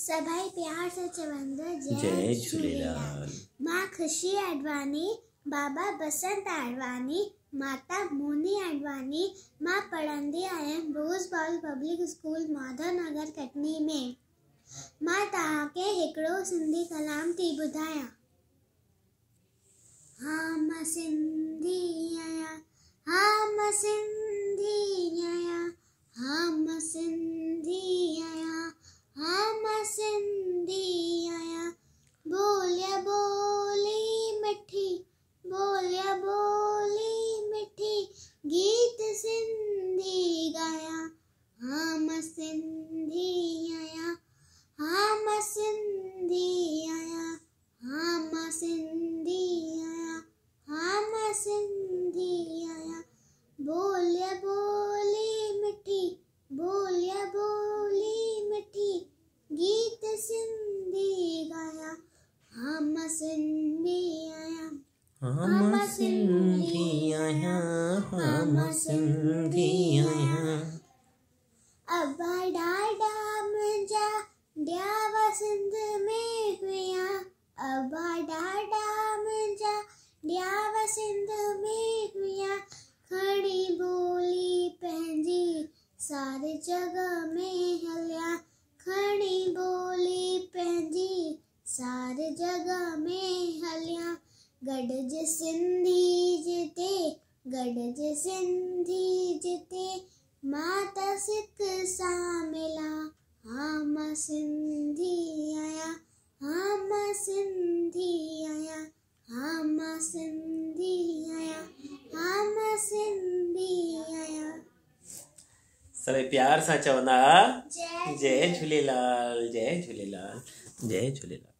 सभई प्यार से चवंदा जय झूलेलाल। मां खुशी अडवाणी, बाबा बसंत अडवाणी, माता मोनी अडवाणी। मां पढ़ंदी आहियां रोज़ बाल पब्लिक स्कूल माधव नगर कटनी में। मां तव्हांखे हिकिड़ो सिंधी कलाम थी ॿुधायां। हाँ मां सिंधी आहियां, हाँ मां सिंधी आहियां, हाँ मां सिंधी आहियां, हाँ मां सिंधी आहियां। बोलिया बोली मिठी, बोलिया बोली मिठी, गीत सिंधी गाया। हाँ मां सिंधी आहियां, हाँ मां सिंधी आहियां, हाँ मां सिंधी आहियां, हाँ मां सिंधी आहियां। बोलिया बोली मिठी, बोलिया बोली मिठी, गीत सिंधी गाया। हाँ मां सिंधी आहियां, हाँ मां सिंधी आहियां, हाँ मां सिंधी आहियां। अबा ॾाॾा मुंहिंजा ॾियावा सिंध में हुया, अबा ॾाॾा मुंहिंजा ॾियावा सिंध में हुया। खणी ॿोली पंहिंजी सारी जॻह में हलिया, खणी ॿोली पंहिंजी सारी जॻह में हलिया। गॾज सिंधी जिते, गॾज सिंधी जिते, माता सिक सां मिला। हाँ मां सिंधी आहियां, हाँ मां सिंधी आहियां, हाँ मां सिंधी आहियां, हाँ मां सिंधी आहियां। सभई प्यार सां चवंदा जय जय झूलेलाल, जय झूलेलाल, जय झूलेलाल।